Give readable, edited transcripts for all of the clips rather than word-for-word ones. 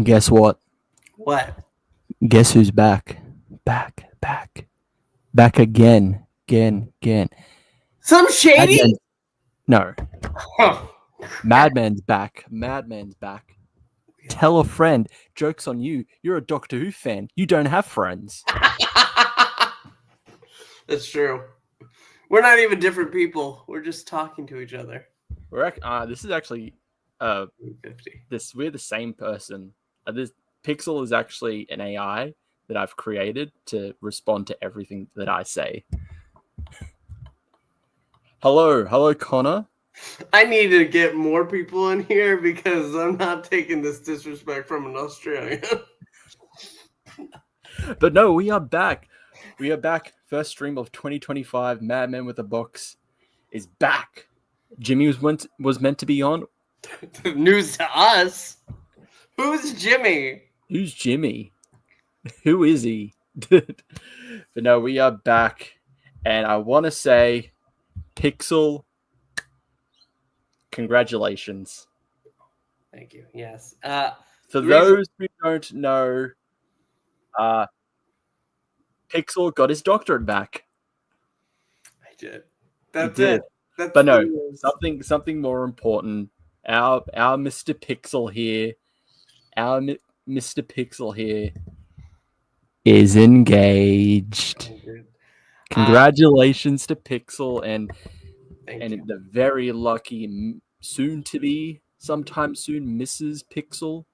Guess what? What? Guess who's back? Back again. Some shady? No. Huh. Madmen's back. Tell a friend. Joke's on you. You're a Doctor Who fan. You don't have friends. That's true. We're not even different people. We're just talking to each other. This is actually 50. we're the same person. This Pixel is actually an AI that I've created to respond to everything that I say. Hello, Connor. I need to get more people in here because I'm not taking this disrespect from an Australian. But no, we are back. First stream of 2025. Madmen with a Box is back. Jimmy was meant to be on. News to us. Who's Jimmy? Who's Jimmy? Who is he? But no, we are back. And I want to say, Pixel, congratulations. Thank you. Yes. For those who don't know, Pixel got his doctorate back. I did. That's He did. it. That's But no, something more important. Our Mr. Pixel here, Mr. Pixel here is engaged. Congratulations to Pixel and the very lucky sometime soon Mrs. Pixel.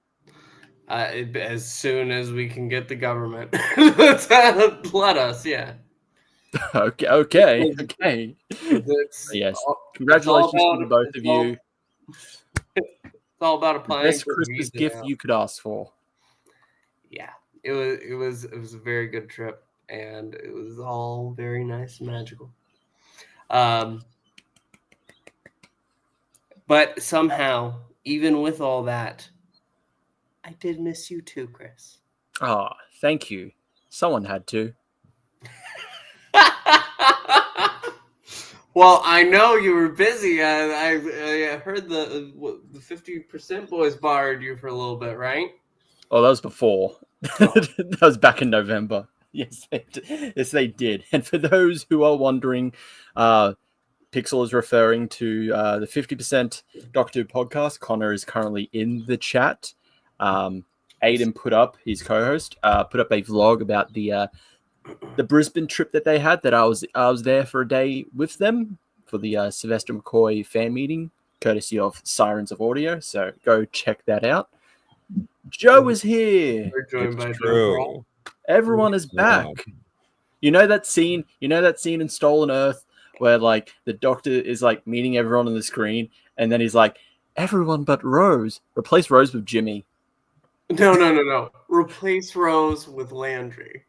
As soon as we can get the government, let us. Yeah. Okay. Yes. Congratulations to both of you. It's all about applying. Best Christmas gift you could ask for. Yeah, it was a very good trip, and it was all very nice and magical. But somehow, even with all that, I did miss you too, Chris. Oh, thank you. Someone had to. Well, I know you were busy. I heard the 50% boys borrowed you for a little bit, right? Oh, that was before. That was back in November. Yes, they did. And for those who are wondering, Pixel is referring to the 50% Doctor Who podcast. Connor is currently in the chat. Aiden put up, his co-host, put up a vlog about the Brisbane trip that they had. That I was there for a day with them for the Sylvester McCoy fan meeting, courtesy of Sirens of Audio. So go check that out. Joe is here. We're joined by True. Everyone is back. You know that scene in Stolen Earth where like the Doctor is like meeting everyone on the screen, and then he's like, "Everyone but Rose. Replace Rose with Jimmy." No. Replace Rose with Landry.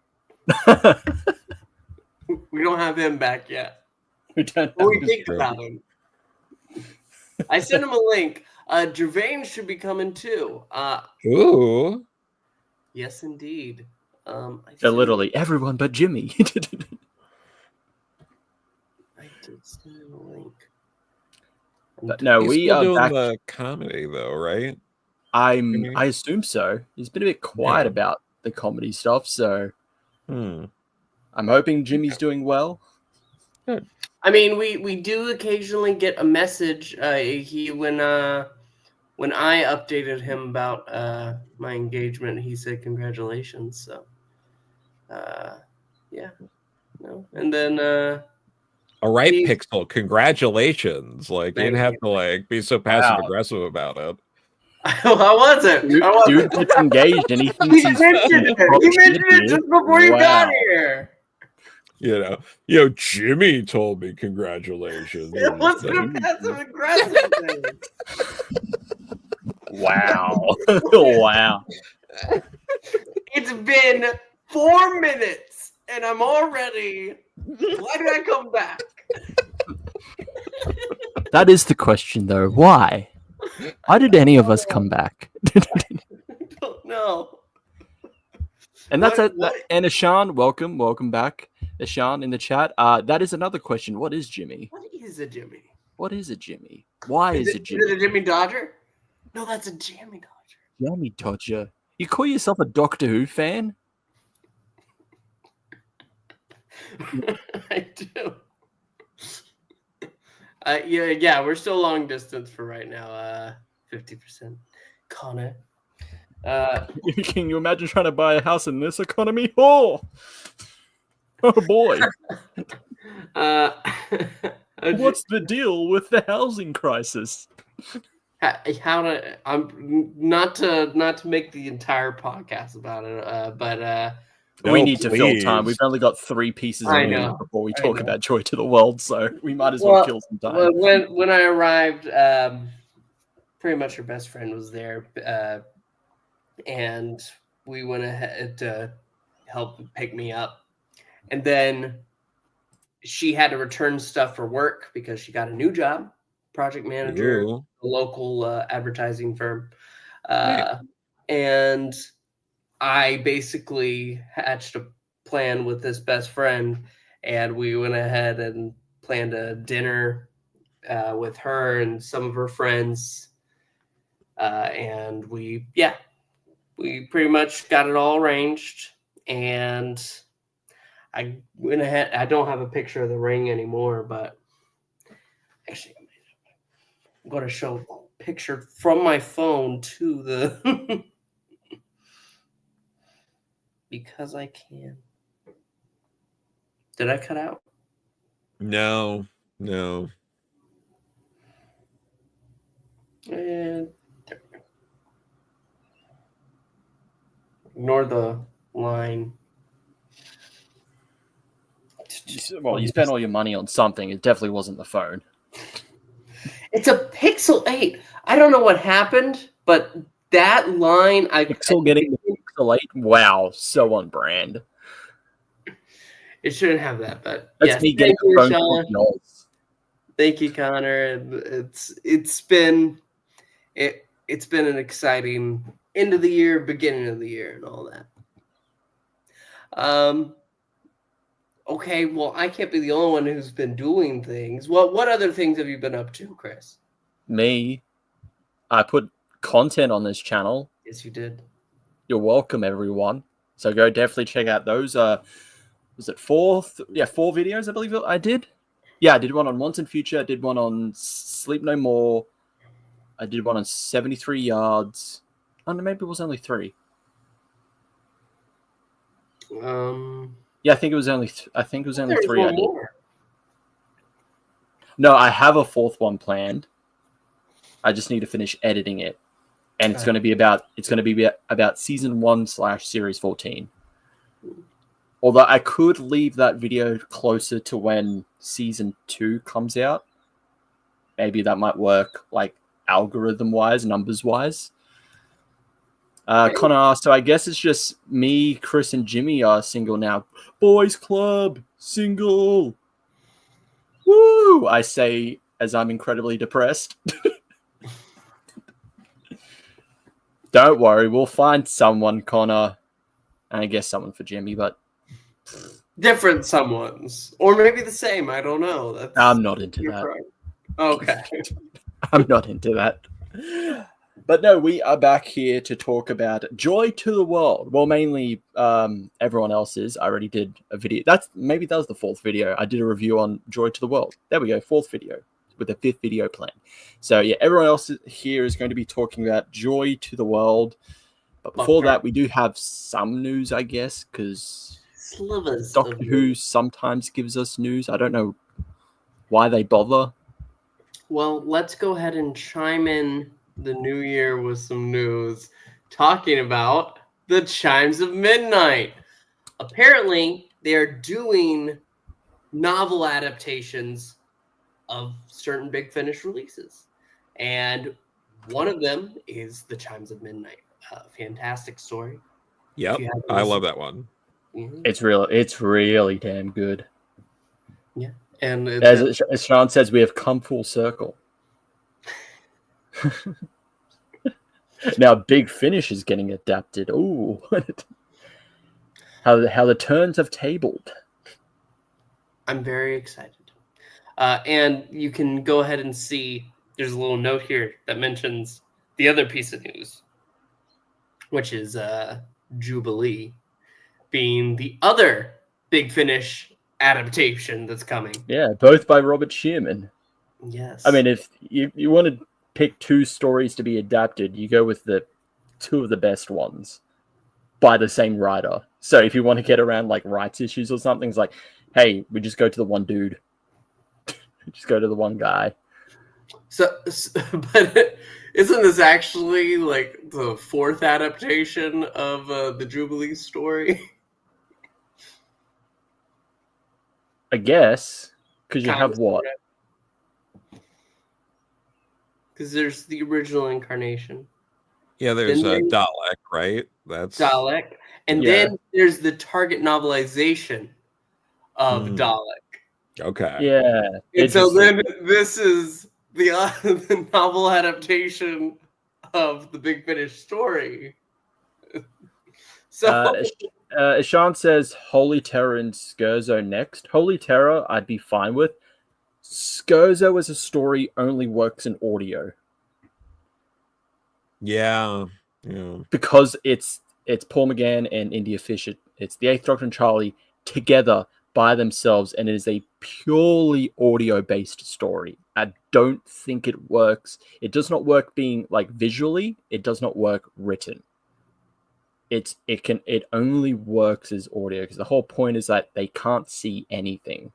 We don't have him back yet. We don't. We think about him. I sent him a link. Gevain should be coming too. Ooh. Yes, indeed. Literally everyone but Jimmy. I did send him a link. But no, He's we still are doing back. the comedy though, right? I assume so. He's been a bit quiet about the comedy stuff, so I'm hoping Jimmy's doing well. Good. I mean, we do occasionally get a message. When I updated him about my engagement, he said congratulations. So, yeah, no, and then All right, Pixel, congratulations! Like you didn't have you. to like be so passive aggressive about it. I wasn't. Dude gets engaged and he thinks He mentioned it just before you got here. You know, Jimmy told me congratulations. It wasn't a passive aggressive thing. Wow. Wow. It's been 4 minutes and I'm already. Why did I come back? That is the question, though. Why? Why did any of us come back? I don't know. And that's it. And Ashan, welcome back. Ishan in the chat. That is another question. What is Jimmy? What is a Jimmy? What is a Jimmy? Why is it Jimmy? Is it a Jimmy Dodger? No, that's a Jammy Dodger. Jammy Dodger. You call yourself a Doctor Who fan? I do. Yeah, we're still long distance for right now. 50%. Connor. Can you imagine trying to buy a house in this economy? Oh boy. What's the deal with the housing crisis? I'm not to make the entire podcast about it, but we need to fill time. We've only got 3 pieces of news before we talk about Joy to the World, so we might as well kill some time. When I arrived, pretty much her best friend was there, and we went ahead to help pick me up, and then she had to return stuff for work because she got a new job, project manager, a local advertising firm, and I basically hatched a plan with this best friend, and we went ahead and planned a dinner with her and some of her friends, and we pretty much got it all arranged, and I went ahead. I don't have a picture of the ring anymore, but actually, I'm going to show a picture from my phone to the because I can. Did I cut out? No. And ignore the line. Well, you spent all your money on something. It definitely wasn't the phone. It's a Pixel 8. I don't know what happened, but that line... Pixel getting the Pixel 8? Wow, so on brand. It shouldn't have that, but... That's yes, me getting the phone for $12. Thank you, Connor. It's been an exciting end of the year, beginning of the year, and all that. Okay, well, I can't be the only one who's been doing things. What other things have you been up to, Chris? Me, I put content on this channel. Yes, you did. You're welcome, everyone. So go definitely check out those. Was it 4? Yeah, 4 videos, I believe I did. Yeah, I did one on Wanton Future. I did one on Sleep No More. I did one on 73 Yards. Oh, no, maybe it was only 3. Yeah, I think it was only. I think it was only 3. I did. No, I have a 4th one planned. I just need to finish editing it, and it's going to be about. It's going to be about season 1/series 14. Although I could leave that video closer to when season 2 comes out. Maybe that might work, like algorithm wise, numbers wise. Connor, so I guess it's just me, Chris, and Jimmy are single now. Boys Club, single. Woo! I say as I'm incredibly depressed. Don't worry, we'll find someone, Connor. And I guess someone for Jimmy, but... different someones. Or maybe the same, I don't know. I'm not into that. Right. Okay. I'm not into that. But no, we are back here to talk about Joy to the World. Well, mainly everyone else's. I already did a video. Maybe that was the 4th video. I did a review on Joy to the World. There we go, 4th video with a 5th video plan. So yeah, everyone else here is going to be talking about Joy to the World. But before that, we do have some news, I guess, because Doctor Who sometimes gives us news. I don't know why they bother. Well, let's go ahead and chime in the new year with some news talking about the Chimes of Midnight. Apparently, they're doing novel adaptations of certain Big Finish releases. And one of them is the Chimes of Midnight. Fantastic story. Yep, I love that one. Mm-hmm. It's really damn good. Yeah. And as Sean says, we have come full circle. Now Big Finish is getting adapted. Ooh. How the turns have tabled. I'm very excited. And you can go ahead and see there's a little note here that mentions the other piece of news, which is Jubilee being the other Big Finish adaptation that's coming. Yeah, both by Robert Shearman. Yes. I mean, if you want to pick two stories to be adapted, you go with the two of the best ones by the same writer. So if you want to get around like rights issues or something, it's like, hey, we just go to the one dude. Just go to the one guy. So but isn't this actually like the fourth adaptation of the Jubilee story? I guess, because you have what? Because there's the original incarnation. Yeah, there's a Dalek, right? That's Dalek. And then there's the Target novelization of Dalek. Okay. Yeah. And so then this is the novel adaptation of the Big Finish story. So Sean says Holy Terror and Scherzo next. Holy Terror, I'd be fine with. Scherzo as a story only works in audio. Yeah. Because it's Paul McGann and India Fisher. It's the Eighth Doctor and Charlie together by themselves, and it is a purely audio-based story. I don't think it works. It does not work being like visually. It does not work written. It only works as audio because the whole point is that they can't see anything.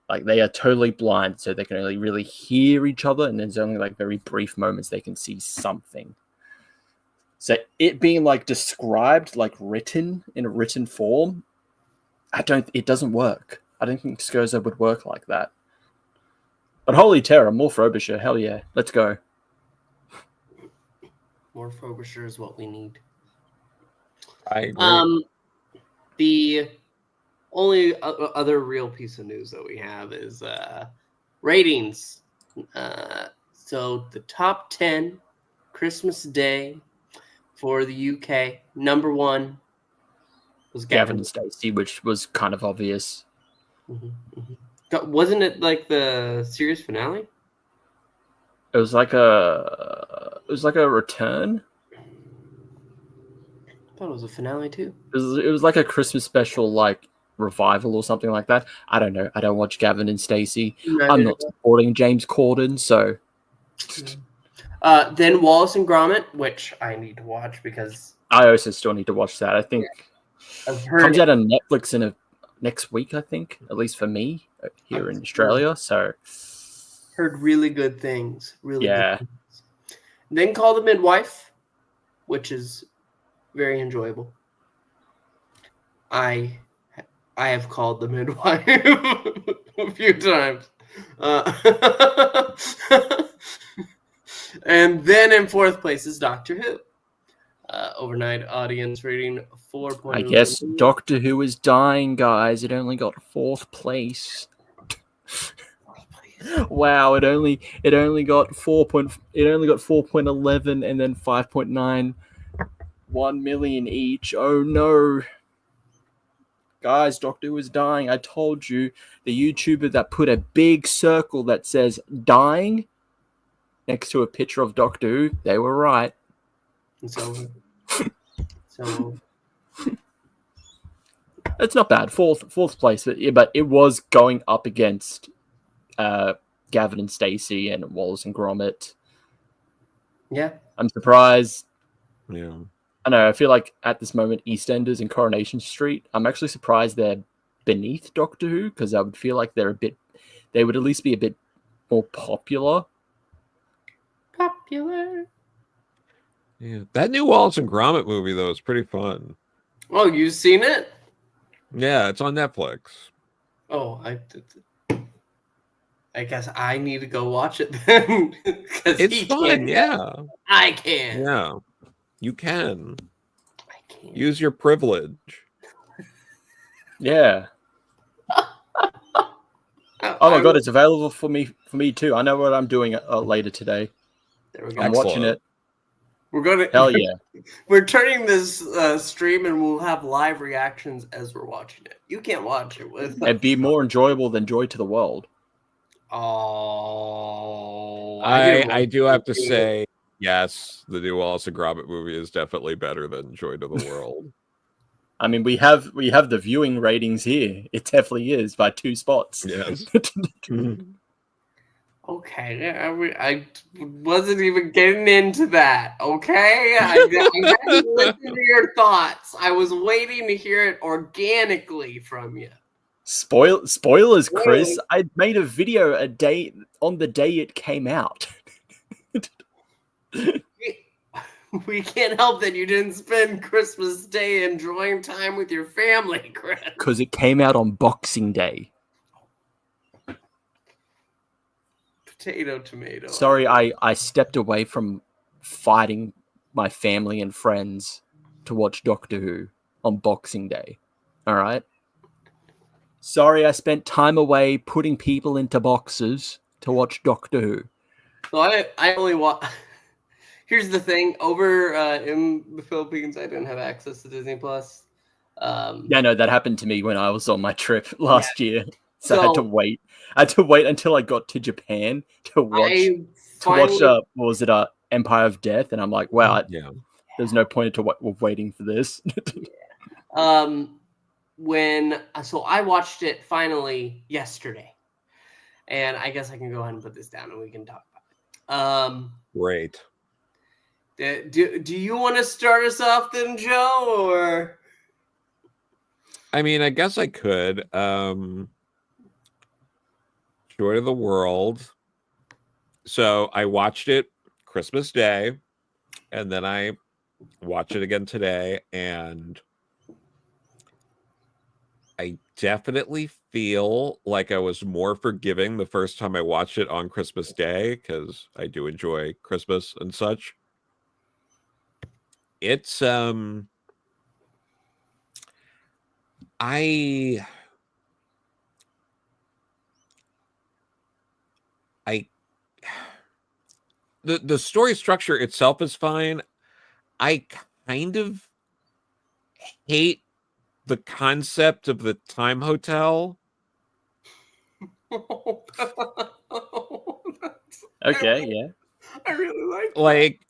Like they are totally blind, so they can only really hear each other, and there's only like very brief moments they can see something. So it being like described, like written in a written form, it doesn't work. I don't think Scherzo would work like that. But Holy Terror, more Frobisher, hell yeah, let's go. More Frobisher is what we need. I agree. The only other real piece of news that we have is ratings. So the top 10 Christmas Day for the UK, number 1 was Gavin and Stacey, which was kind of obvious. Wasn't it like the series finale? It was like a return. I thought it was a finale too. It was like a Christmas special, like revival or something like that. I don't know. I don't watch Gavin and Stacey. I'm not supporting James Corden, so. Then Wallace and Gromit, which I need to watch because I also still need to watch that. I think it comes out on Netflix next week. I think, at least for me here in Australia. So heard really good things. Good things. Then Call the Midwife, which is very enjoyable. I have called the midwife a few times. And then in fourth place is Doctor Who. Overnight audience rating 4.0. I guess Doctor Who is dying, guys. It only got fourth place. Wow, it only got 4.11 and then 5.91 million each. Oh no. Guys, Doctor Who is dying. I told you, the YouTuber that put a big circle that says dying next to a picture of Doctor Who, they were right. So it's not bad. Fourth place, but it was going up against Gavin and Stacey and Wallace and Gromit. Yeah. I'm surprised. Yeah. I know, I feel like at this moment, EastEnders and Coronation Street, I'm actually surprised they're beneath Doctor Who, because I would feel like they would at least be a bit more popular. Yeah. That new Wallace and Gromit movie, though, is pretty fun. Oh, you've seen it? Yeah, it's on Netflix. Oh, I guess I need to go watch it then. It's fun, yeah. I can. Yeah, you can. I can. Use your privilege. Yeah. Oh my god, it's available for me too. I know what I'm doing later today. There we go. I'm watching it. We're gonna Hell yeah. We're turning this stream, and we'll have live reactions as we're watching it. You can't watch it with. It'd be more enjoyable than Joy to the World. Oh, I do have to say, yes, the new Wallace and Gromit movie is definitely better than Joy to the World. I mean, we have the viewing ratings here. It definitely is by 2 spots. Yes. Okay, I wasn't even getting into that. Okay, I hadn't listened to your thoughts. I was waiting to hear it organically from you. Spoilers, Chris. I made a video on the day it came out. We can't help that you didn't spend Christmas Day enjoying time with your family, Chris. Because it came out on Boxing Day. Tomato. Sorry, I stepped away from fighting my family and friends to watch Doctor Who on Boxing Day. All right? Sorry, I spent time away putting people into boxes to watch Doctor Who. So I only watch... Here's the thing. Over in the Philippines, I didn't have access to Disney+. Yeah, no, that happened to me when I was on my trip last year. So I had to wait. I had to wait until I got to Japan to watch. What was it? Empire of Death, and I'm like, wow, there's no point to waiting for this. So I watched it finally yesterday, and I guess I can go ahead and put this down, and we can talk about it. Great. Do you want to start us off then, Joe? Or I mean, I guess I could. Joy to the World. So I watched it Christmas Day, and then I watched it again today, and I definitely feel like I was more forgiving the first time I watched it on Christmas Day, because I do enjoy Christmas and such. It's the story structure itself is fine. I kind of hate the concept of the time hotel. Okay, yeah. I really like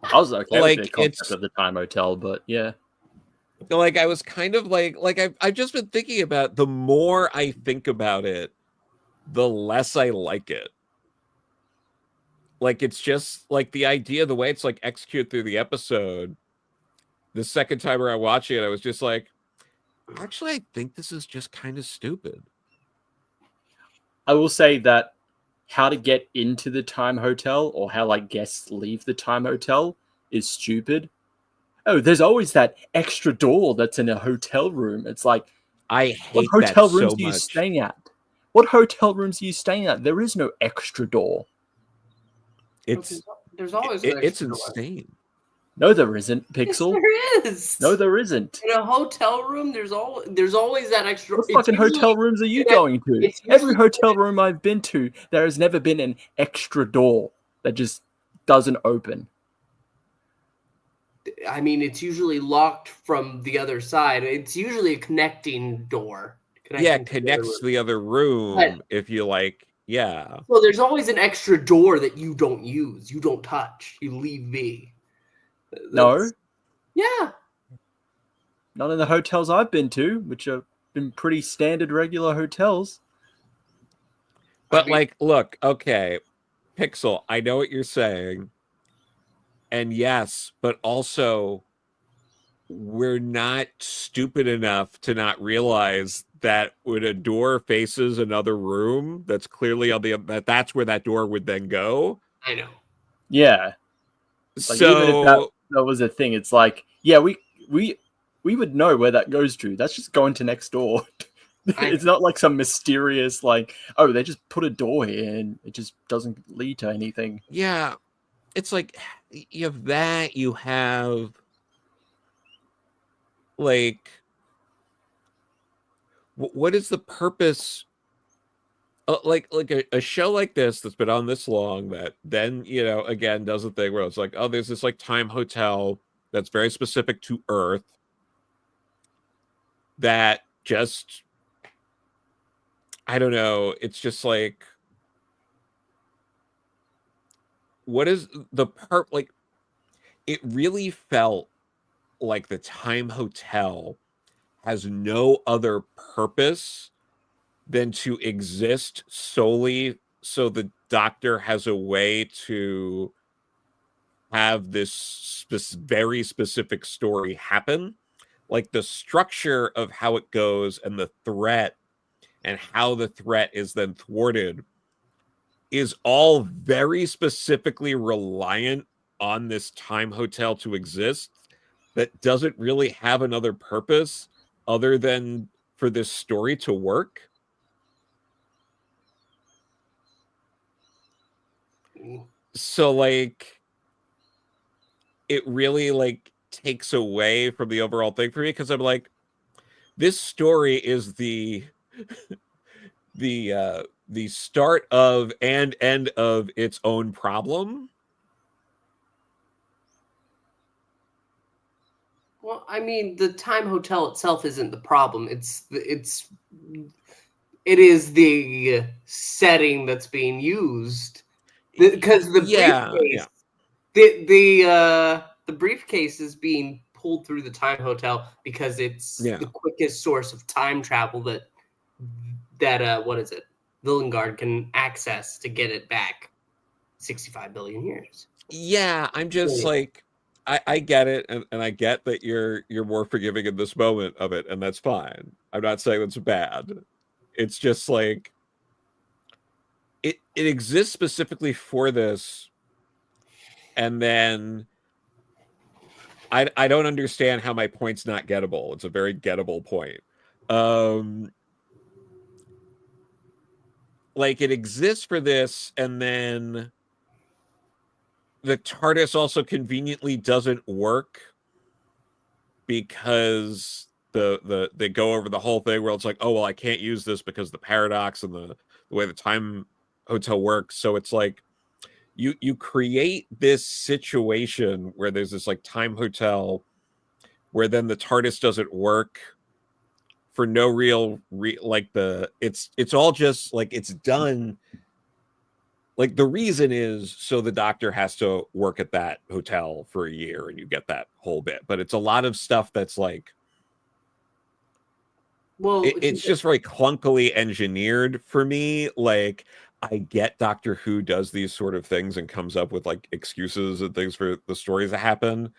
I was okay like with the concept of the time hotel, but yeah. Like I was kind of like I've just been thinking about, the more I think about it, the less I like it. Like, it's just like the idea, the way it's like executed through the episode. The second time around watching it, I was just like, actually, I think this is just kind of stupid. I will say that how to get into the time hotel, or how like guests leave the time hotel, is stupid. Oh, there's always that extra door that's in a hotel room. It's like, I hate what hotel that rooms so are you much. staying at? What hotel rooms are you staying at? There is no extra door. There's always it's insane. No, there isn't, Pixel. Yes, there is. No, there isn't. In a hotel room, there's always that extra. What fucking hotel rooms are you going to? Every hotel room I've been to, there has never been an extra door that just doesn't open. I mean, it's usually locked from the other side. It's usually a connecting door. Connects to the other room. But if you like, Well, there's always an extra door that you don't use, you don't touch, you leave be. No. Yeah. Not in the hotels I've been to, which have been pretty standard regular hotels. But look, okay, Pixel, I know what you're saying. And yes, but also we're not stupid enough to not realize that when a door faces another room that's clearly on that's where that door would then go. I know. Yeah. Like, even if that was a thing, it's like, yeah, we would know where that goes to. That's just going to next door. It's not like some mysterious, like, oh, they just put a door here and it just doesn't lead to anything. Yeah. It's like, you have that, you have like, what is the purpose like a show like this that's been on this long, that then, you know, again does the thing where it's like, oh, there's this like time hotel that's very specific to Earth that just, I don't know, it's just like, what is the part, like, it really felt like the time hotel has no other purpose than to exist solely so the doctor has a way to have this very specific story happen. Like the structure of how it goes and the threat and how the threat is then thwarted is all very specifically reliant on this time hotel to exist, that doesn't really have another purpose other than for this story to work. So like it really like takes away from the overall thing for me, because I'm like, this story is the the start of and end of its own problem. Well, I mean, the time hotel itself isn't the problem. It is the setting that's being used, because the briefcase, the briefcase is being pulled through the time hotel because it's the quickest source of time travel that what is it, Villengard can access to get it back 65 billion years. Yeah, I'm just like, I get it, and I get that you're more forgiving in this moment of it, and that's fine. I'm not saying that's bad. It's just like it exists specifically for this, and then I don't understand how my point's not gettable. It's a very gettable point. Like it exists for this, and then the TARDIS also conveniently doesn't work because they go over the whole thing where it's like, oh well, I can't use this because the paradox and the way the time hotel works. So it's like you create this situation where there's this like time hotel where then the TARDIS doesn't work for no real like it's all just like it's done. Like the reason is so the doctor has to work at that hotel for a year and you get that whole bit. But it's a lot of stuff that's like, well, it's just very clunkily engineered for me. Like I get Doctor Who does these sort of things and comes up with like excuses and things for the stories that happen.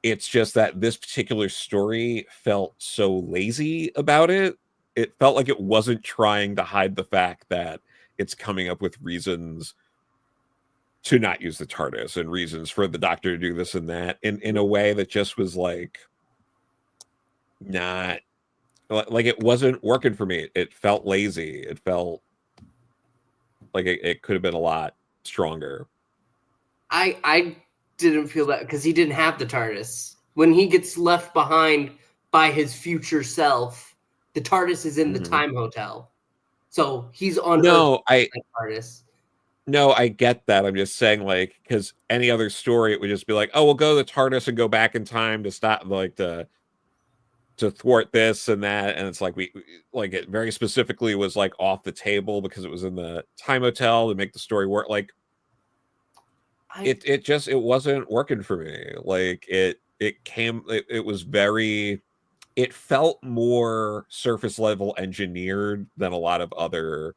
It's just that this particular story felt so lazy about it. It felt like it wasn't trying to hide the fact that it's coming up with reasons to not use the TARDIS and reasons for the doctor to do this and that in a way that just was like not like it wasn't working for me. It felt lazy. It felt like it could have been a lot stronger. I didn't feel that because he didn't have the TARDIS. When he gets left behind by his future self, the TARDIS is in the time hotel. So he's on TARDIS. No, I get that. I'm just saying, like, because any other story, it would just be like, oh, we'll go to the TARDIS and go back in time to stop, like, to thwart this and that. And it's like, we like it very specifically was like off the table because it was in the time hotel to make the story work. Like, it wasn't working for me. Like, it was very, it felt more surface level engineered than a lot of other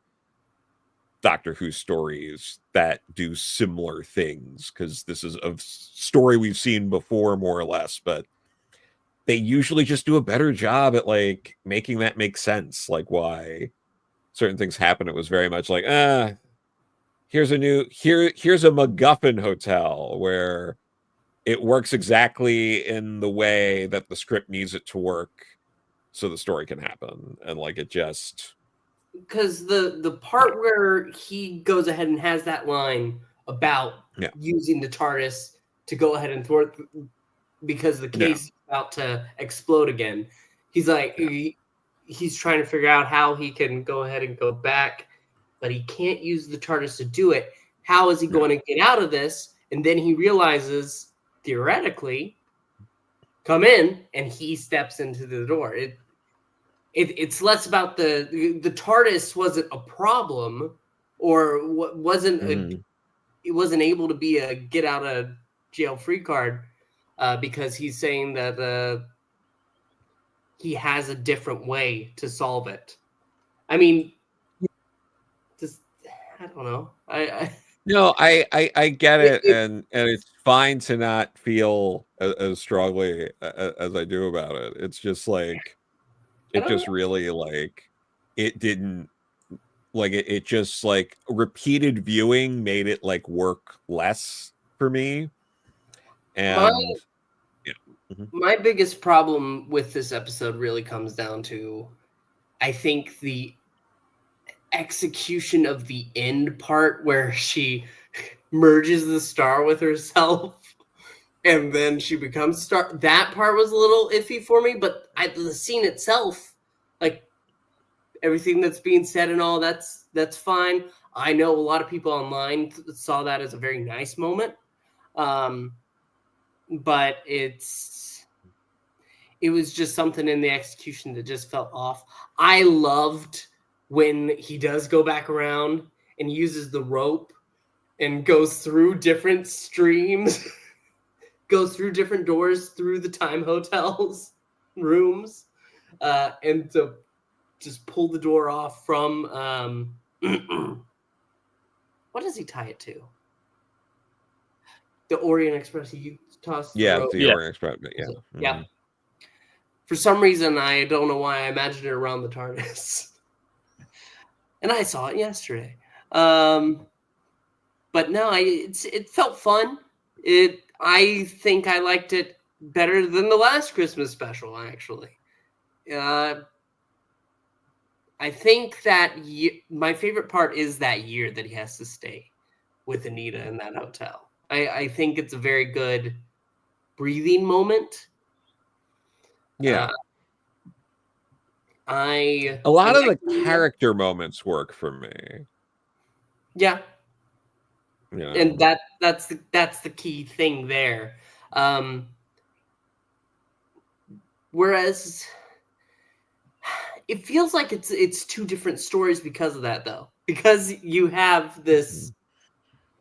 Doctor Who stories that do similar things, because this is a story we've seen before, more or less, but they usually just do a better job at like making that make sense, like why certain things happen. It was very much like, here's a MacGuffin hotel where it works exactly in the way that the script needs it to work so the story can happen. And like it just, because the part where he goes ahead and has that line about using the TARDIS to go ahead and thwart because the case is about to explode again. He's like, he's trying to figure out how he can go ahead and go back but he can't use the TARDIS to do it. How is he going to get out of this? And then he realizes, theoretically, come in, and he steps into the door. It's less about the TARDIS wasn't a problem, or wasn't it wasn't able to be a get out of jail free card, because he's saying that he has a different way to solve it. I mean, just I don't know. No, I get it, and it's fine to not feel as strongly as I do about it. It's just like it just really like it didn't like it just like repeated viewing made it like work less for me. And my biggest problem with this episode really comes down to, I think, the execution of the end part where she merges the star with herself and then she becomes star. That part was a little iffy for me, but the scene itself, like everything that's being said and all, that's fine. I know a lot of people online saw that as a very nice moment, but it was just something in the execution that just felt off. I loved when he does go back around and uses the rope and goes through different streams, goes through different doors, through the time hotel's rooms, and to just pull the door off from, what does he tie it to? The Orient Express. You tossed the rope. The Orient Express. Yeah. Yeah. For some reason, I don't know why I imagined it around the TARDIS. And I saw it yesterday. But no, it felt fun. I think I liked it better than the last Christmas special, actually. I think that my favorite part is that year that he has to stay with Anita in that hotel. I think it's a very good breathing moment. Yeah. A lot of the character moments work for me. Yeah. And that's the key thing there. Whereas it feels like it's two different stories because of that, though. Because you have this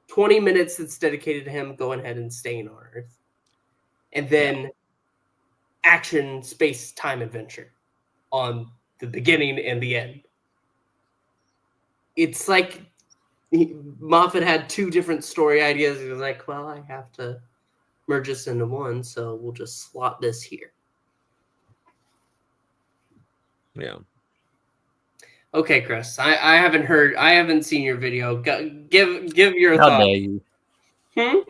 20 minutes that's dedicated to him going ahead and staying on Earth. And then action, space, time adventure on the beginning and the end. It's like Moffat had two different story ideas. He was like, well, I have to merge this into one, so we'll just slot this here. Yeah. Okay, Chris. I haven't seen your video. Give your thoughts. How dare you?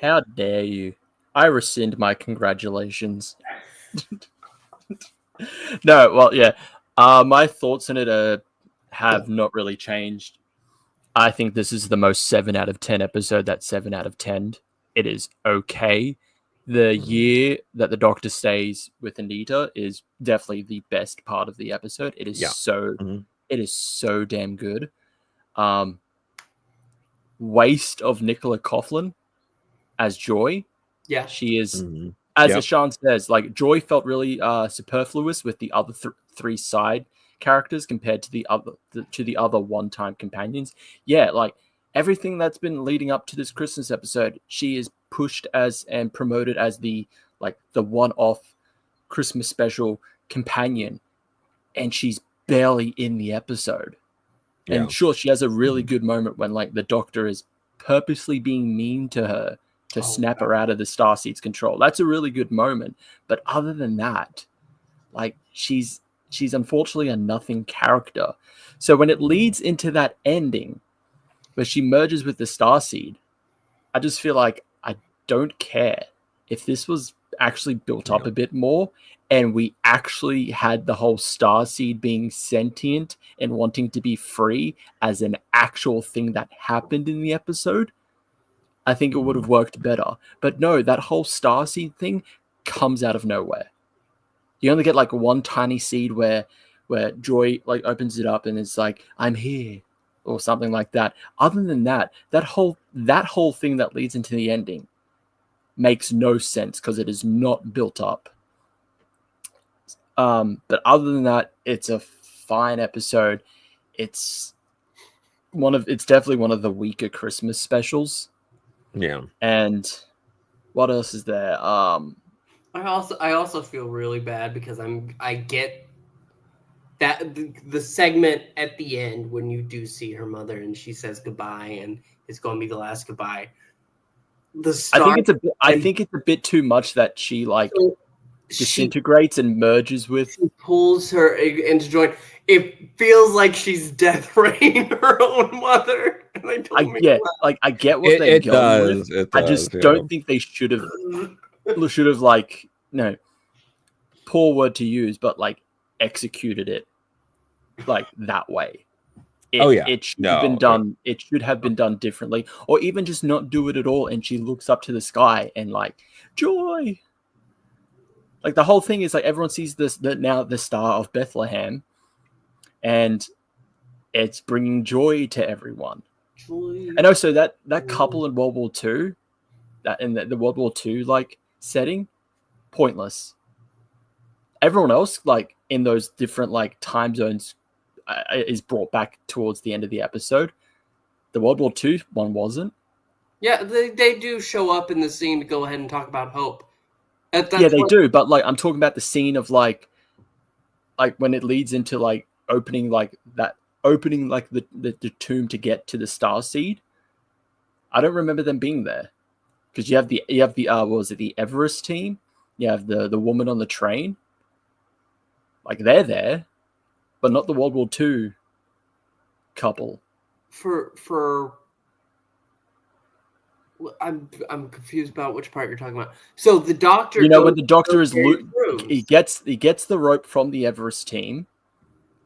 How dare you? I rescind my congratulations. No, well, yeah. My thoughts on it have not really changed. I think this is the most 7 out of 10 episode. That's 7 out of 10. It is okay. The year that the Doctor stays with Anita is definitely the best part of the episode. It is it is so damn good. Waste of Nicola Coughlan as Joy. Yeah, she is. As Ashan says, like Joy felt really superfluous with the other three side characters compared to the other one-time companions. Yeah, like everything that's been leading up to this Christmas episode, she is pushed as and promoted as the one-off Christmas special companion, and she's barely in the episode. Yeah. And sure, she has a really good moment when like the Doctor is purposely being mean to her to snap her out of the Starseed's control. That's a really good moment. But other than that, like she's unfortunately a nothing character. So when it leads into that ending where she merges with the Starseed, I just feel like I don't care. If this was actually built up a bit more and we actually had the whole Starseed being sentient and wanting to be free as an actual thing that happened in the episode, I think it would have worked better. But no, that whole Starseed thing comes out of nowhere. You only get like one tiny seed where Joy like opens it up and it's like, I'm here. or something like that. Other than that, that whole thing that leads into the ending makes no sense because it is not built up. But other than that, it's a fine episode. It's definitely one of the weaker Christmas specials. Yeah. And what else is there? I also feel really bad because I get that the segment at the end when you do see her mother and she says goodbye and it's going to be the last goodbye. I think it's a bit too much that she disintegrates and merges with. She pulls her into joint. It feels like she's death raying her own mother. And I get what they're going with. I just don't think they should have poor word to use, but executed it that way. It should have been done. It should have been done differently, or even just not do it at all. And she looks up to the sky and joy. The whole thing is everyone sees now the Star of Bethlehem, and it's bringing joy to everyone. Joy. And also that couple in World War II, that in the World War II setting, pointless. Everyone else in those different time zones is brought back towards the end of the episode. The World War II one wasn't. Yeah, they do show up in the scene to go ahead and talk about hope. Yeah, they do, but I'm talking about the scene of when it leads into opening the tomb to get to the Star Seed. I don't remember them being there because you have the what was it, the Everest team? You have the woman on the train. They're there, but not the World War II couple. I'm confused about which part you're talking about. So the doctor, when the doctor is he gets the rope from the Everest team,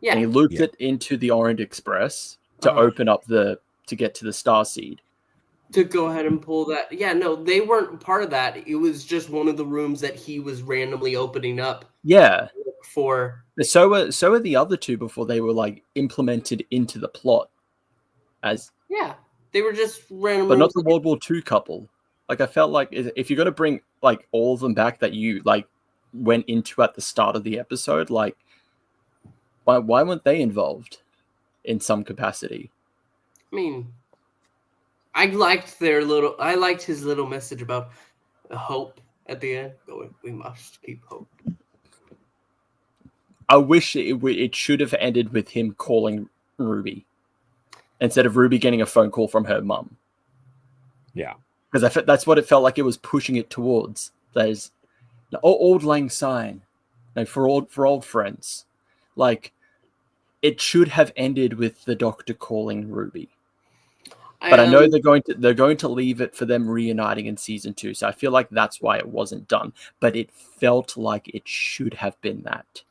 and he loops it into the Orient Express to open up to get to the Star Seed. To go ahead and pull that. Yeah, no, they weren't part of that. It was just one of the rooms that he was randomly opening up. Yeah. For so are the other two before they were implemented into the plot. They were just random, but not the World War II couple. I felt if you're gonna bring all of them back that you went into at the start of the episode, why weren't they involved in some capacity? I mean, I liked his little message about hope at the end. We must keep hope. I wish it should have ended with him calling Ruby instead of Ruby getting a phone call from her mum. Yeah, because that's what it felt like. It was pushing it towards. There's the Auld Lang Syne, for old friends. It should have ended with the Doctor calling Ruby. But I know they're going to leave it for them reuniting in season 2, so I feel like that's why it wasn't done. But it felt like it should have been that,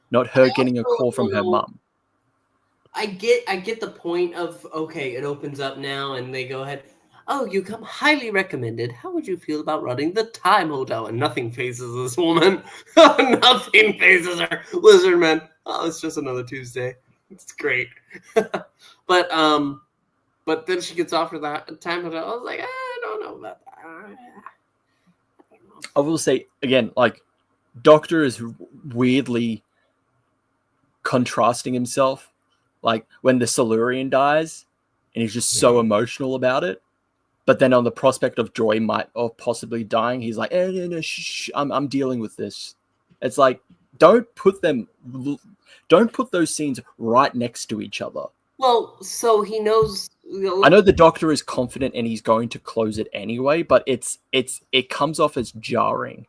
not her getting a call from her mum. I get the point of it opens up now and they go ahead. Oh, you come highly recommended. How would you feel about running the Time Hotel? And nothing phases this woman. Nothing phases her. Lizard man. Oh, it's just another Tuesday. It's great. But then she gets offered that Time Hotel. I was like, I don't know about that. I will say again, Doctor is weirdly contrasting himself. When the Silurian dies, and he's just so emotional about it. But then on the prospect of Joy possibly dying, he's like, no, shh, I'm dealing with this. It's don't put those scenes right next to each other. Well, so he knows. I know the Doctor is confident and he's going to close it anyway, but it comes off as jarring.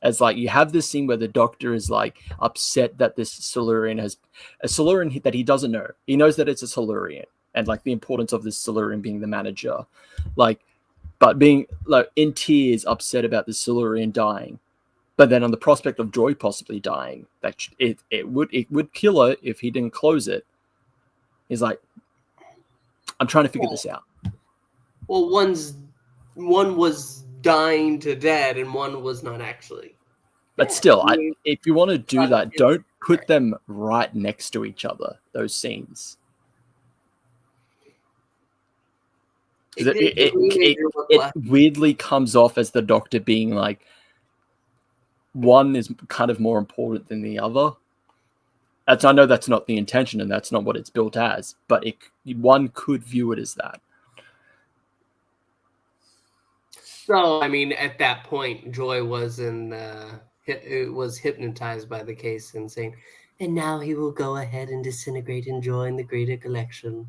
As you have this scene where the Doctor is upset that this Silurian has a Silurian that he doesn't know. He knows that it's a Silurian and the importance of this Silurian being the manager, but being in tears, upset about the Silurian dying. But then on the prospect of Joy possibly dying, that it would kill her if he didn't close it. He's I'm trying to figure this out. Well, one was dying to dead and one was not actually. But still, if you want to do that, don't put them right next to each other, those scenes. It weirdly comes off as the Doctor being like, one is kind of more important than the other. I know that's not the intention and that's not what it's built as, but one could view it as that. So, I mean, at that point, Joy was was hypnotized by the case and saying, and now he will go ahead and disintegrate and join the greater collection.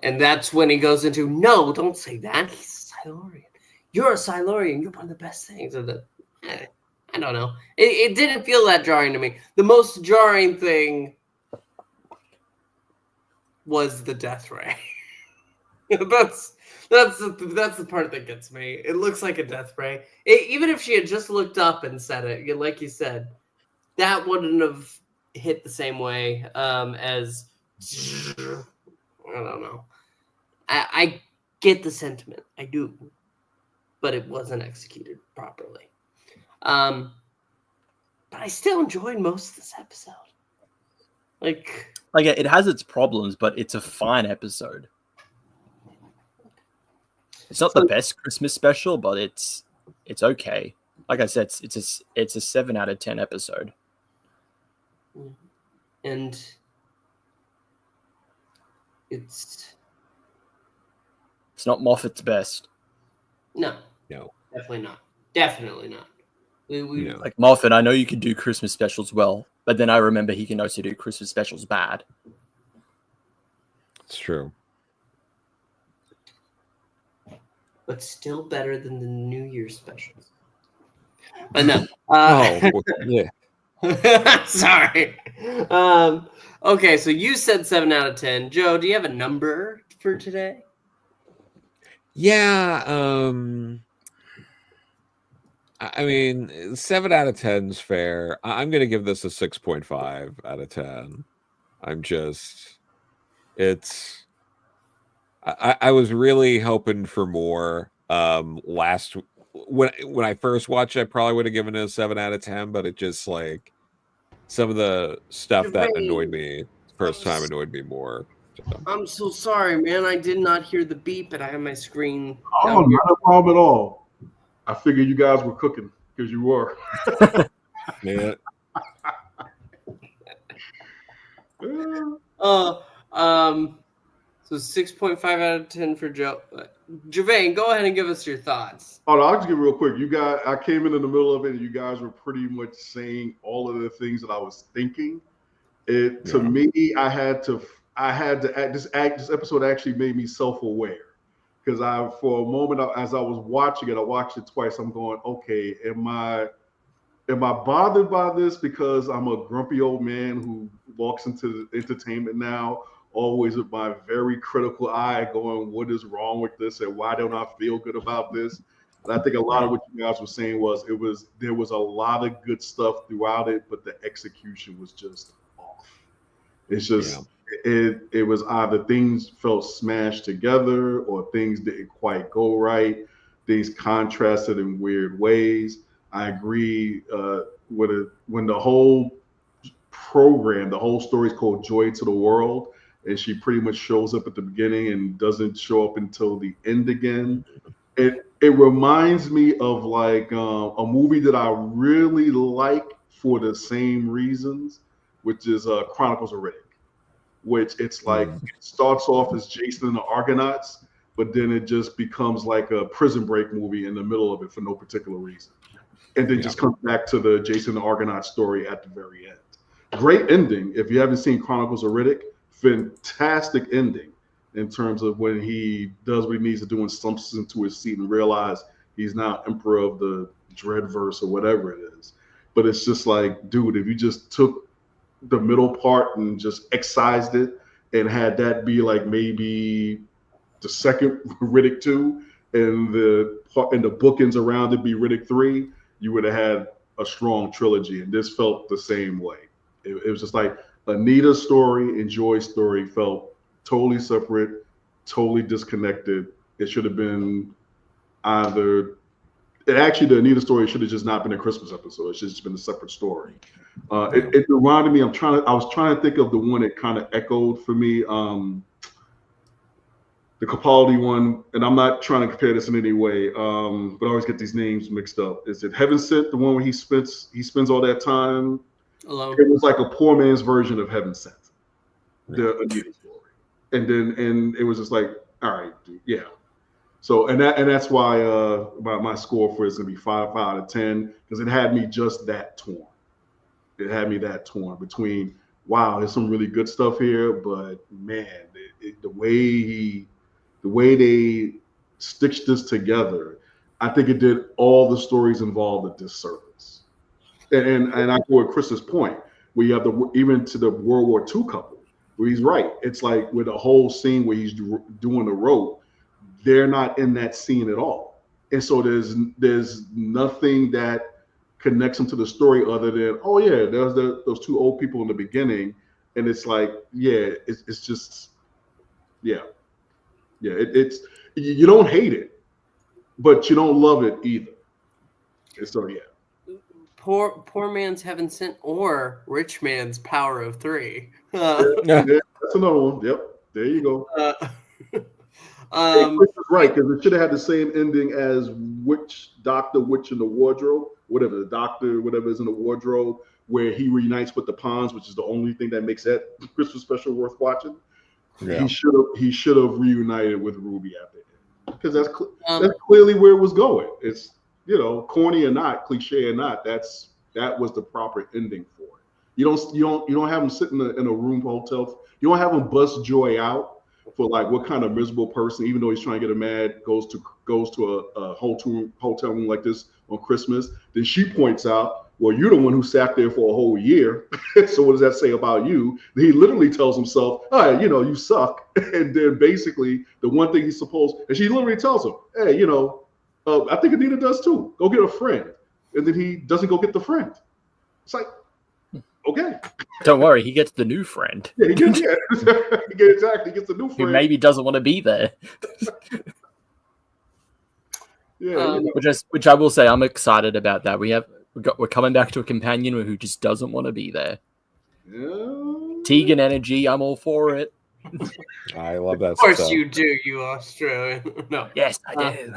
And that's when he goes into, no, don't say that. He's a Silurian. You're a Silurian. You're one of the best things. I don't know. It didn't feel that jarring to me. The most jarring thing was the death ray. That's the part that gets me. It looks like a death ray. Even if she had just looked up and said it, like you said, that wouldn't have hit the same way as... I don't know. I get the sentiment. I do. But it wasn't executed properly. But I still enjoyed most of this episode. Like it has its problems, but it's a fine episode. It's not the best Christmas special, but it's okay. Like I said, it's a 7 out of 10 episode. And it's not Moffat's best. No, definitely not. Definitely not. Like Moffat, I know you can do Christmas specials well, but then I remember he can also do Christmas specials bad. It's true. But still better than the New Year's specials. But no. Yeah. Sorry. Okay, so you said 7 out of 10. Joe, do you have a number for today? Yeah. I mean, 7 out of 10 is fair. I'm going to give this a 6.5 out of 10. I was really hoping for more. When I first watched it, I probably would have given it a 7 out of 10, but it just like some of the stuff that annoyed me first time annoyed me more. So. I'm so sorry, man. I did not hear the beep, and I have my screen. Oh, not a problem at all. I figured you guys were cooking because you were. Yeah. So 6.5 out of 10 for Joe. Gevain, go ahead and give us your thoughts. Oh, no, I'll just give it real quick. I came in the middle of it, and you guys were pretty much saying all of the things that I was thinking. To me, this episode actually made me self-aware because for a moment as I was watching it, I watched it twice. I'm going, okay, am I bothered by this because I'm a grumpy old man who walks into entertainment now, always with my very critical eye going, what is wrong with this and why don't I feel good about this? And I think a lot of what you guys were saying there was a lot of good stuff throughout it, but the execution was just off. It's just it was either things felt smashed together or things didn't quite go right. Things contrasted in weird ways. I agree when the whole program, the whole story is called Joy to the World, and she pretty much shows up at the beginning and doesn't show up until the end again. It reminds me of like a movie that I really like for the same reasons, which is Chronicles of Riddick, which it's like it starts off as Jason and the Argonauts, but then it just becomes like a Prison Break movie in the middle of it for no particular reason. And then just comes back to the Jason and the Argonauts story at the very end. Great ending. If you haven't seen Chronicles of Riddick, fantastic ending in terms of when he does what he needs to do and slumps into his seat and realize he's now emperor of the Dreadverse or whatever it is. But it's just like, dude, if you just took the middle part and just excised it and had that be like maybe the second Riddick 2 and the bookends around it be Riddick 3, you would have had a strong trilogy. And this felt the same way. It was just like Anita's story and Joy's story felt totally separate, totally disconnected. It should have been the Anita story should have just not been a Christmas episode. It should have just been a separate story. It reminded me, I was trying to think of the one that kind of echoed for me. the Capaldi one, and I'm not trying to compare this in any way, but I always get these names mixed up. Is it Heaven Sent, the one where he spends all that time alone? It was like a poor man's version of Heaven Sent, the Anita story, and it was just like, all right, dude, yeah. So and that's why my score for it is gonna be 5 out of 10 because it had me just that torn. It had me that torn between wow, there's some really good stuff here, but man, the way they stitched this together, I think it did all the stories involved a disservice. And I go with Chris's point, where you have even to the World War II couple, where he's right. It's like with the whole scene where he's doing the rope, they're not in that scene at all, and so there's nothing that connects them to the story other than oh yeah, there's those two old people in the beginning, and it's like yeah, it's just yeah. It's you don't hate it, but you don't love it either. And so yeah. Poor man's Heaven Sent or rich man's Power of Three. Yeah, that's another one. Yep, there you go. Chris is right because it should have had the same ending as Witch in the Wardrobe, whatever the doctor, whatever is in the wardrobe, where he reunites with the Pawns, which is the only thing that makes that Christmas special worth watching. Yeah. He should have reunited with Ruby at the end because that's clearly where it was going. It's corny or not, cliche or not, that was the proper ending for it. You don't have him sitting in a room hotel. You don't have him bust Joy out for like what kind of miserable person, even though he's trying to get her mad, goes to a hotel room like this on Christmas. Then she points out, well, you're the one who sat there for a whole year. So what does that say about you? He literally tells himself, all right, you suck. And then basically the one thing he's supposed, and she literally tells him, hey, I think Anita does too. Go get a friend. And then he doesn't go get the friend. It's like, okay. Don't worry, he gets the new friend. Yeah, he gets exactly. He gets the new friend. Who maybe doesn't want to be there. Which I will say, I'm excited about that. We're coming back to a companion who just doesn't want to be there. Yeah. Tegan energy, I'm all for it. I love that. Of course you do, you Australian. No. Yes, I do.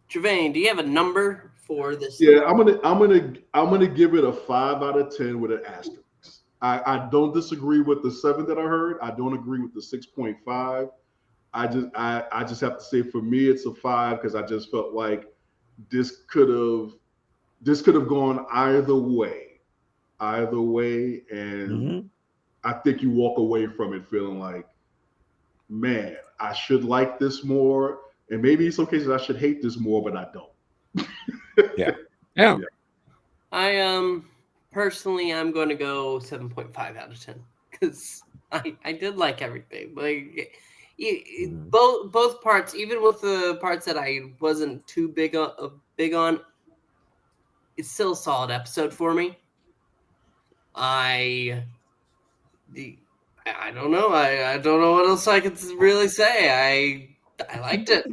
Gevain, do you have a number for this? Yeah, I'm gonna give it a 5 out of 10 with an asterisk. I don't disagree with the 7 that I heard. I don't agree with the 6.5. I just have to say for me it's a 5 because I just felt like this could have gone either way, and I think you walk away from it feeling like, man, I should like this more. And maybe in some cases I should hate this more, but I don't. Yeah. I personally I'm going to go 7.5 out of 10 because I did like everything. Like both parts, even with the parts that I wasn't too big on, it's still a solid episode for me. I don't know. I don't know what else I could really say. I liked it.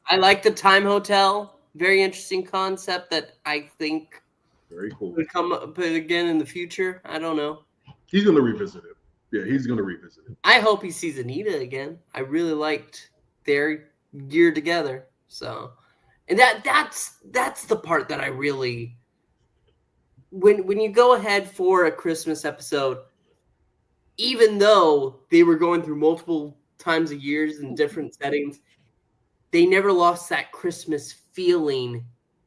I like the time hotel. Very interesting concept that I think very cool would come up again in the future. I don't know. He's going to revisit it. Yeah, he's going to revisit it. I hope he sees Anita again. I really liked their year together. So, and that's the part that I really when you go ahead for a Christmas episode, even though they were going through multiple times of years in different settings, they never lost that Christmas feeling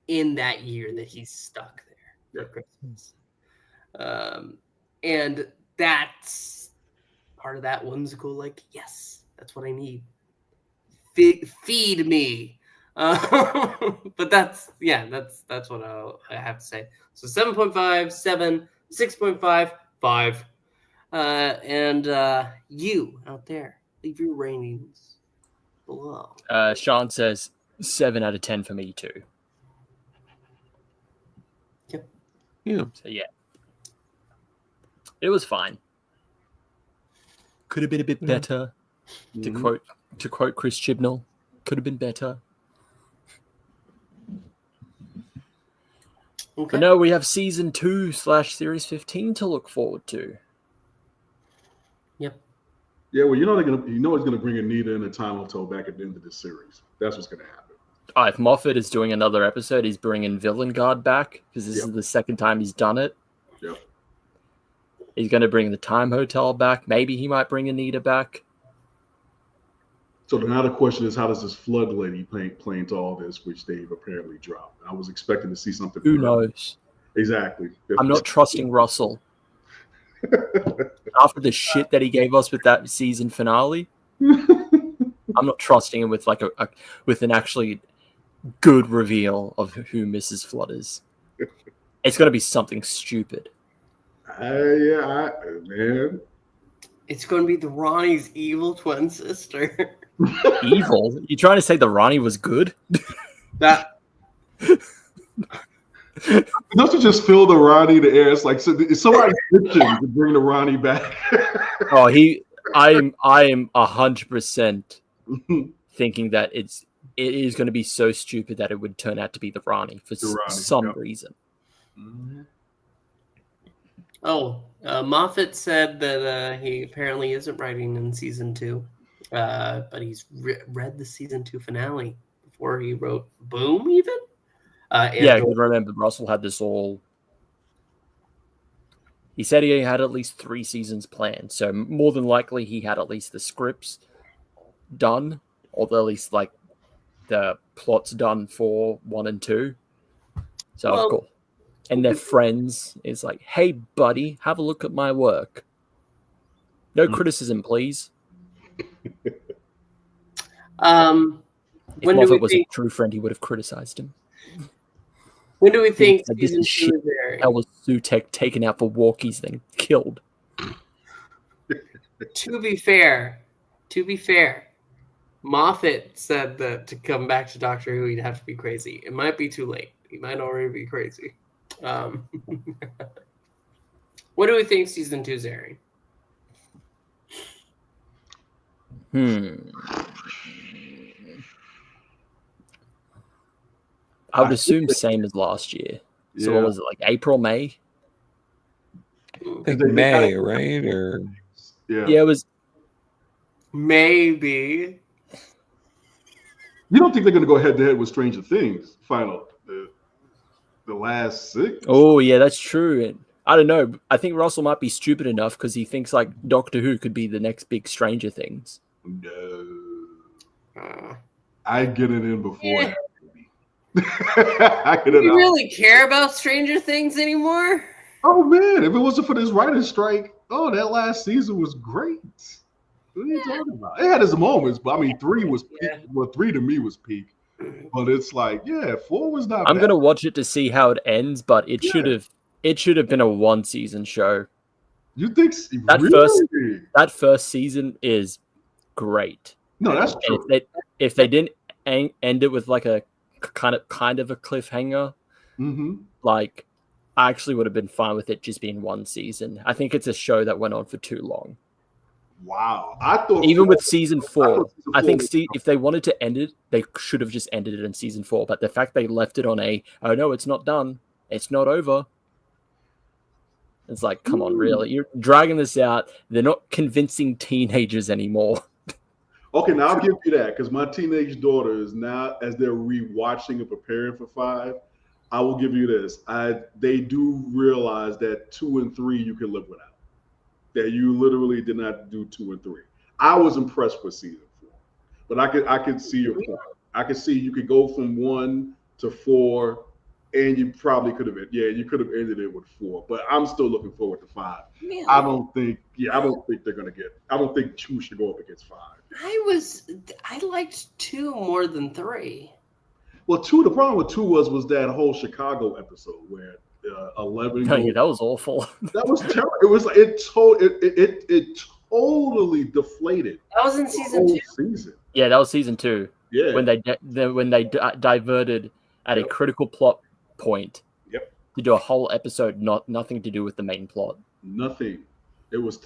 in that year that he's stuck there for Christmas. And that's part of that whimsical, like, yes, that's what I need. Feed me. But that's what I have to say. So 7.5, 7, 6.5, 5. And you out there, leave your ratings below. Sean says 7 out of 10 for me too. Yep. Yeah. So yeah, it was fine. Could have been a bit better. To quote Chris Chibnall, could have been better. Okay. But no, we have season 2/series 15 to look forward to. Yep. Yeah, well, he's gonna bring Anita and the Time Hotel back at the end of this series. That's what's gonna happen. If Moffat is doing another episode, he's bringing Villain Guard back because this is the second time he's done it. Yep. He's going to bring the Time Hotel back. Maybe he might bring Anita back. So now the question is, how does this Flood lady play into all this, which they've apparently dropped? I was expecting to see something. Who knows? Exactly. I'm not trusting Russell. After the shit that he gave us with that season finale, I'm not trusting him with with an actually good reveal of who Mrs. Flood is. It's going to be something stupid. Man. It's going to be the Ronnie's evil twin sister. Evil? You trying to say the Ronnie was good? That. Don't you just feel the Ronnie in the air? It's like somebody's itching to bring the Ronnie back. I am 100% thinking that it is going to be so stupid that it would turn out to be the Ronnie for some reason. Mm-hmm. Moffat said that he apparently isn't writing in season 2, but he's read the season 2 finale before he wrote Boom. Even remember Russell had this all. He said he had at least 3 seasons planned, so more than likely he had at least the scripts done, or at least like the plots done for 1 and 2. So cool. And their friends is like, hey, buddy, have a look at my work. No criticism, please. If Moffat was a true friend, he would have criticized him. When do we think season 2 is there? That was Sutek taken out for walkies, then killed. To be fair, Moffat said that to come back to Doctor Who, he'd have to be crazy. It might be too late. He might already be crazy. What do we think season 2 is airing? I would assume same as last year. Yeah. So what was it, like April, May? I think May, right? Or yeah, it was maybe. You don't think they're going to go head to head with Stranger Things? The last 6? Oh, yeah, that's true. And I don't know. I think Russell might be stupid enough because he thinks like Doctor Who could be the next big Stranger Things. No. I'd get it in before that. Do you really care about Stranger Things anymore? Oh, man. If it wasn't for this writer's strike, that last season was great. What are you talking about? It had its moments, but I mean, 3 was peak. Well, 3 to me was peak. But it's like, 4 was not. I'm gonna watch it to see how it ends, but it should have been a 1-season show. You think that first season is great? No, that's true. If they didn't end it with like a kind of a cliffhanger, like I actually would have been fine with it just being 1 season. I think it's a show that went on for too long. Wow. I thought even with season 4, I think if they wanted to end it, they should have just ended it in season 4. But the fact they left it on oh no, it's not done, it's not over. It's like, come on, really? You're dragging this out. They're not convincing teenagers anymore. Okay, now I'll give you that because my teenage daughter is now, as they're rewatching and preparing for 5, I will give you this. They do realize that 2 and 3 you can live without. That you literally did not do 2 and 3. I was impressed with season 4, but I could see your point. I could see you could go from 1 to 4, and you probably could have you could have ended it with 4. But I'm still looking forward to 5. Really? I don't think they're gonna get. I don't think 2 should go up against 5. I liked 2 more than 3. Well, 2. The problem with 2 was that whole Chicago episode where 11. That was awful. That was terrible. It was like it totally deflated. That was in season 2. Season. Yeah, that was season 2. Yeah, when they diverted at a critical plot point. Yep. To do a whole episode, nothing to do with the main plot. Nothing. It was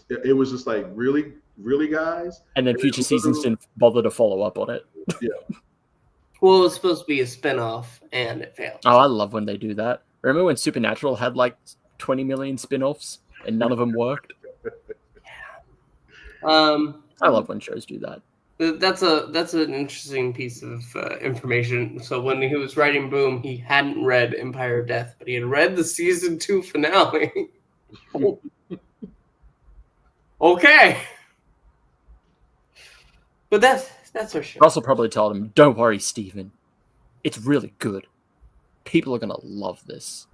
just like really, guys. And then future seasons didn't bother to follow up on it. Yeah. Well, it was supposed to be a spinoff, and it failed. Oh, I love when they do that. Remember when Supernatural had like 20 million spin-offs and none of them worked? Yeah. I love when shows do that. That's an interesting piece of information. So when he was writing Boom, he hadn't read Empire of Death, but he had read the season 2 finale. Okay, but that's our show. Russell probably told him, "Don't worry, Steven. It's really good. People are gonna love this.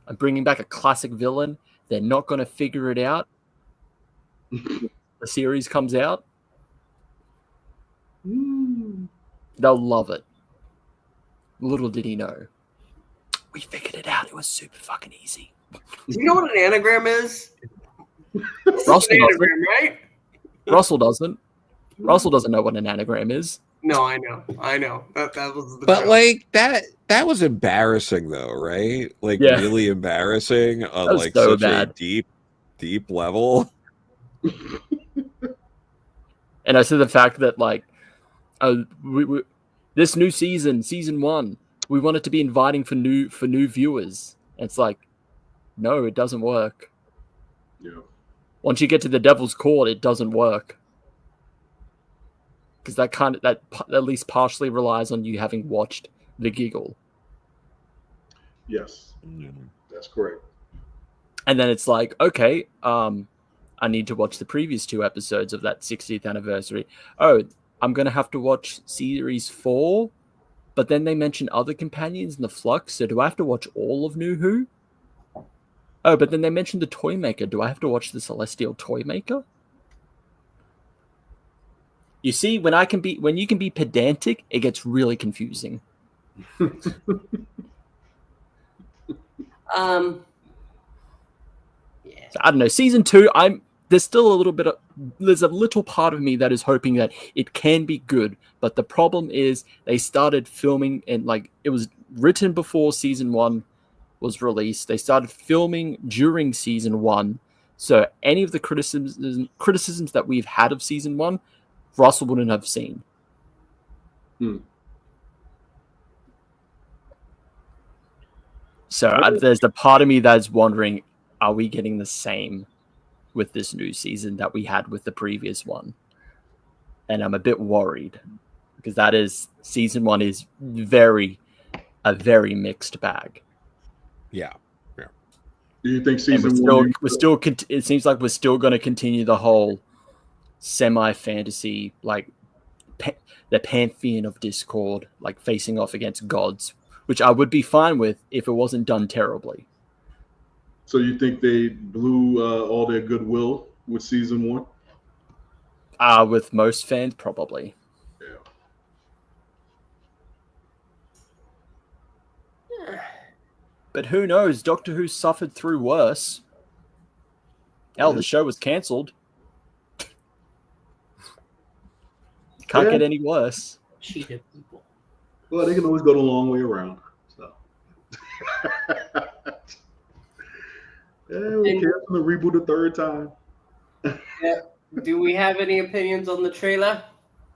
I'm bringing back a classic villain. They're not gonna figure it out. The series comes out. They'll love it." Little did he know, we figured it out. It was super fucking easy. Do you know what an anagram is? Russell An doesn't. anagram, right? Russell doesn't. Russell doesn't know what an anagram is. No, I know. That was the But joke. like that was embarrassing though, right? Like Yeah. really embarrassing on That was like so such bad. a deep level. And I said the fact that like, we this new season 1, we want it to be inviting for new viewers. And it's like, no, it doesn't work. Yeah. Once you get to the Devil's Court, it doesn't work. Because that at least partially relies on you having watched the giggle. Yes, that's correct. And then it's like, okay, I need to watch the previous 2 episodes of that 60th anniversary. Oh, I'm going to have to watch series 4, but then they mention other companions in the Flux, so do I have to watch all of New Who? Oh, but then they mentioned the Toymaker. Do I have to watch the Celestial Toymaker? You see, when you can be pedantic, it gets really confusing. Yeah. So, I don't know. Season 2, there's still a little bit of, there's a little part of me that is hoping that it can be good, but the problem is they started filming and like it was written before season 1 was released. They started filming during season 1, so any of the criticisms that we've had of season 1, Russell wouldn't have seen. So there's the part of me that's wondering, are we getting the same with this new season that we had with the previous one? And I'm a bit worried because season 1 is a very mixed bag. Yeah. Do you think season 1? It seems like we're still going to continue the whole semi-fantasy, like the pantheon of Discord, like facing off against gods, which I would be fine with if it wasn't done terribly. So you think they blew all their goodwill with season 1? With most fans, probably. Yeah. But who knows? Doctor Who suffered through worse. Hell, the show was cancelled. Can't get any worse. Cheated people. Well, they can always go the long way around. So. We can't reboot a 3rd time. Yeah. Do we have any opinions on the trailer?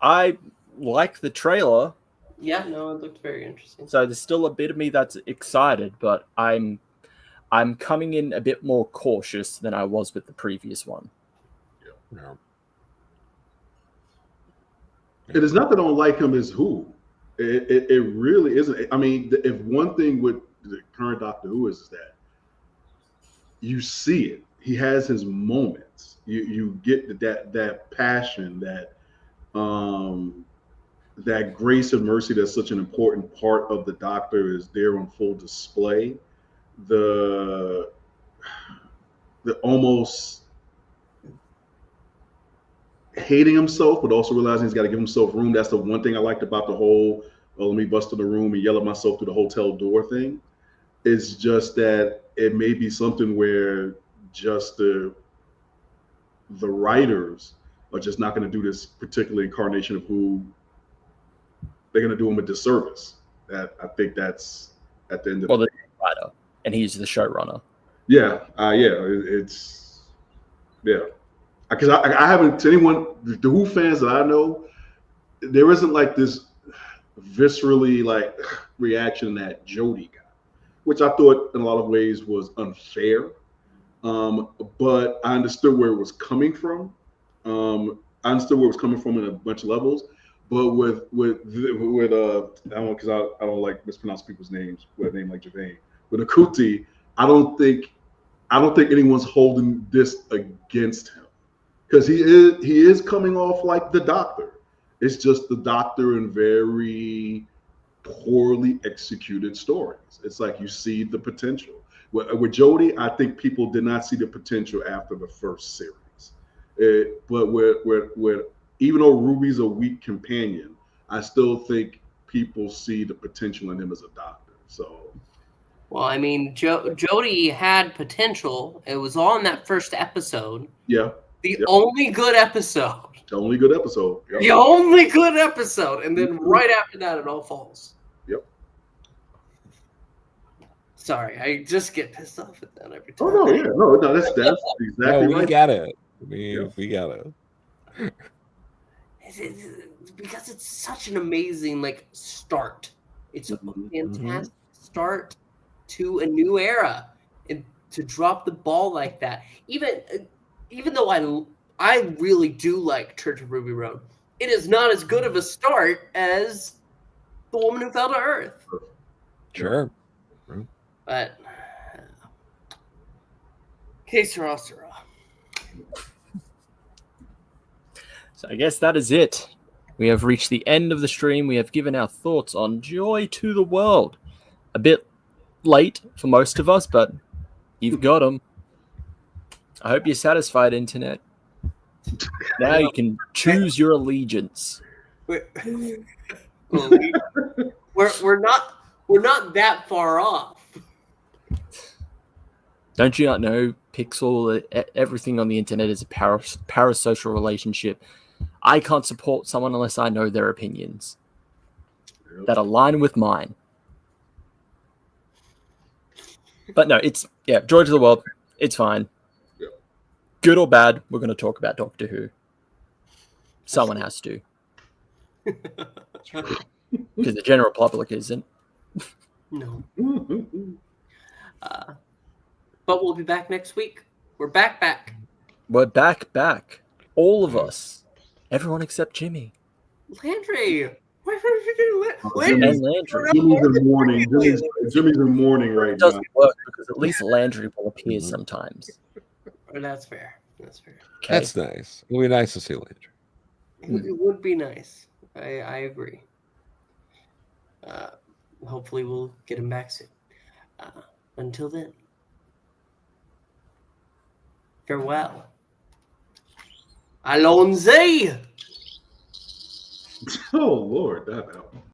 I like the trailer. Yeah, no, it looked very interesting. So there's still a bit of me that's excited, but I'm coming in a bit more cautious than I was with the previous one. Yeah. It is not that I don't like him as Who. It really isn't. I mean, if one thing with the current Doctor Who is that you see it. He has his moments. You get that passion, that grace and mercy that's such an important part of the Doctor is there on full display. The almost hating himself, but also realizing he's got to give himself room. That's the one thing I liked about the whole let me bust in the room and yell at myself through the hotel door thing. It's just that it may be something where just the writers are just not going to do this particular incarnation of Who. They're going to do him a disservice. That I think that's at the end of the writer, and he's the showrunner. Yeah, it's because I haven't, to anyone, the Who fans that I know, there isn't like this viscerally like reaction that Jodie got, which I thought in a lot of ways was unfair. But I understood where it was coming from. I understood where it was coming from in a bunch of levels. But with I don't like mispronounce people's names with a name like Gevain. With Akuti, I don't think anyone's holding this against him, because he is coming off like the Doctor. It's just the Doctor in very poorly executed stories. It's like you see the potential. With Jodie, I think people did not see the potential after the first series. But with even though Ruby's a weak companion, I still think people see the potential in him as a Doctor. So, well, I mean, Jodie had potential. It was all in that first episode. Yeah. The only good episode. The only good episode. Yep. The only good episode. And then right after that, it all falls. Yep. Sorry, I just get pissed off at that every time. Oh, no, yeah. No, that's exactly right. We got it. We got it. Because it's such an amazing start. It's a fantastic start to a new era, and to drop the ball like that. Even though I really do like Church of Ruby Road, it is not as good of a start as The Woman Who Fell to Earth. Sure. But que sera, sera. So I guess that is it. We have reached the end of the stream. We have given our thoughts on Joy to the World. A bit late for most of us, but you've got them. I hope you're satisfied, Internet. Now you can choose your allegiance. We're not that far off. Don't you not know, Pixel, everything on the internet is a parasocial relationship. I can't support someone unless I know their opinions that align with mine. But no, Joy to the World, it's fine. Yep. Good or bad, we're going to talk about Doctor Who. Someone has to. Because the general public isn't. No. But we'll be back next week. We're back. We're back. All of us. Everyone except Jimmy. Landry. Why would you do that? And Landry. Jimmy's in mourning. Jimmy's in mourning right It doesn't now. work because at least Landry will appear sometimes. Oh, that's fair. Okay. That's nice. It'll be nice to see Landry. It would be nice. I agree. Hopefully we'll get him back soon. Until then, farewell. Allons-y! Oh, Lord, that